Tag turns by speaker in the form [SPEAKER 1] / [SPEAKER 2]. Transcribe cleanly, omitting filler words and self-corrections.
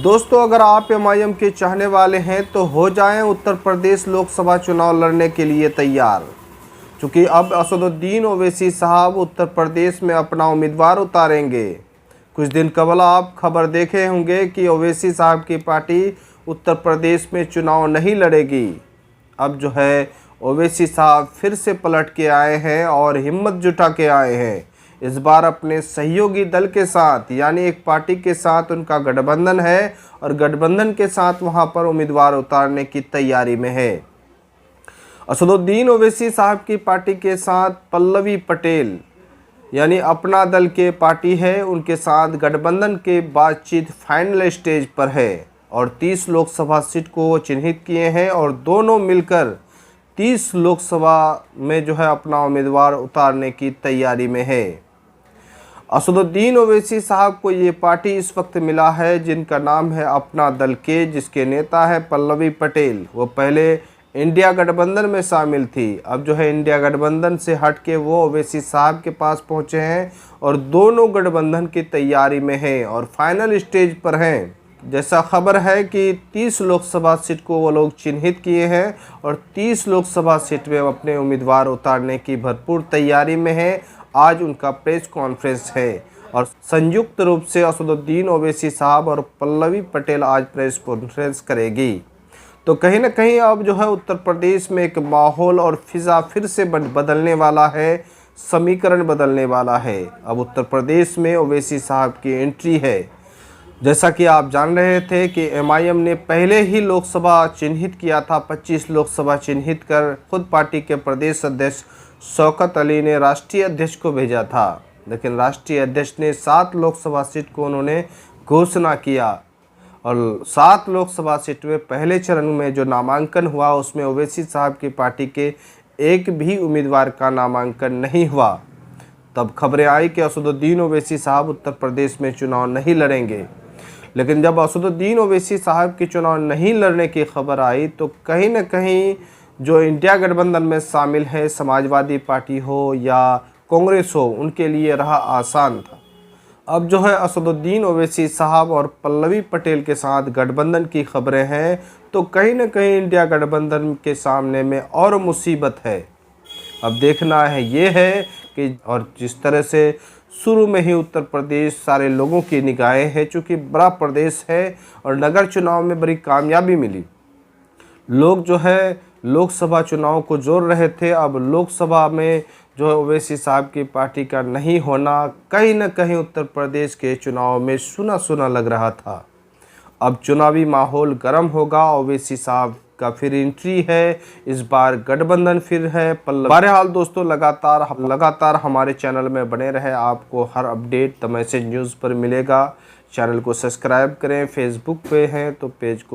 [SPEAKER 1] दोस्तों, अगर आप एमआईएम के चाहने वाले हैं तो हो जाएं उत्तर प्रदेश लोकसभा चुनाव लड़ने के लिए तैयार। क्योंकि अब असदुद्दीन ओवैसी साहब उत्तर प्रदेश में अपना उम्मीदवार उतारेंगे। कुछ दिन कबल आप खबर देखे होंगे कि ओवैसी साहब की पार्टी उत्तर प्रदेश में चुनाव नहीं लड़ेगी। अब जो है ओवैसी साहब फिर से पलट के आए हैं और हिम्मत जुटा के आए हैं। इस बार अपने सहयोगी दल के साथ, यानी एक पार्टी के साथ उनका गठबंधन है और गठबंधन के साथ वहां पर उम्मीदवार उतारने की तैयारी में है। असदुद्दीन ओवैसी साहब की पार्टी के साथ पल्लवी पटेल, यानी अपना दल के पार्टी है, उनके साथ गठबंधन के बातचीत फाइनल स्टेज पर है और 30 लोकसभा सीट को वो चिन्हित किए हैं और दोनों मिलकर 30 लोकसभा में जो है अपना उम्मीदवार उतारने की तैयारी में है। असदुद्दीन ओवैसी साहब को ये पार्टी इस वक्त मिला है जिनका नाम है अपना दल के, जिसके नेता है पल्लवी पटेल। वो पहले इंडिया गठबंधन में शामिल थी, अब जो है इंडिया गठबंधन से हट के वो ओवैसी साहब के पास पहुंचे हैं और दोनों गठबंधन की तैयारी में हैं और फाइनल स्टेज पर हैं। जैसा खबर है कि 30 लोकसभा सीट को वो लोग चिन्हित किए हैं और 30 लोकसभा सीट में अपने उम्मीदवार उतारने की भरपूर तैयारी में है। आज उनका प्रेस कॉन्फ्रेंस है और संयुक्त रूप से असदुद्दीन ओवैसी साहब और पल्लवी पटेल आज प्रेस कॉन्फ्रेंस करेगी। तो कहीं ना कहीं अब जो है उत्तर प्रदेश में एक माहौल और फिज़ा फिर से बदलने वाला है, समीकरण बदलने वाला है। अब उत्तर प्रदेश में ओवैसी साहब की एंट्री है। जैसा कि आप जान रहे थे कि एमआईएम ने पहले ही लोकसभा चिन्हित किया था, 25 लोकसभा चिन्हित कर खुद पार्टी के प्रदेश अध्यक्ष शौकत अली ने राष्ट्रीय अध्यक्ष को भेजा था, लेकिन राष्ट्रीय अध्यक्ष ने 7 लोकसभा सीट को उन्होंने घोषणा किया और 7 लोकसभा सीट में पहले चरण में जो नामांकन हुआ उसमें ओवैसी साहब की पार्टी के एक भी उम्मीदवार का नामांकन नहीं हुआ। तब खबरें आई कि असदुद्दीन ओवैसी साहब उत्तर प्रदेश में चुनाव नहीं लड़ेंगे। लेकिन जब असदुद्दीन ओवैसी साहब की चुनाव नहीं लड़ने की खबर आई तो कहीं न कहीं जो इंडिया गठबंधन में शामिल है, समाजवादी पार्टी हो या कांग्रेस हो, उनके लिए रहा आसान था। अब जो है असदुद्दीन ओवैसी साहब और पल्लवी पटेल के साथ गठबंधन की खबरें हैं तो कहीं न कहीं इंडिया गठबंधन के सामने में और मुसीबत है। अब देखना है ये है कि और जिस तरह से शुरू में ही उत्तर प्रदेश सारे लोगों की निगाहें है, चूँकि बड़ा प्रदेश है और नगर चुनाव में बड़ी कामयाबी मिली। लोग जो है लोकसभा चुनाव को जोड़ रहे थे, अब लोकसभा में जो है ओवैसी साहब की पार्टी का नहीं होना कहीं न कहीं उत्तर प्रदेश के चुनाव में सुना सुना लग रहा था। अब चुनावी माहौल गर्म होगा, ओवैसी साहब का फिर एंट्री है, इस बार गठबंधन फिर है। बहरहाल दोस्तों, लगातार हमारे चैनल में बने रहे, आपको हर अपडेट द मैसेज न्यूज़ पर मिलेगा। चैनल को सब्सक्राइब करें, फेसबुक पे हैं तो पेज को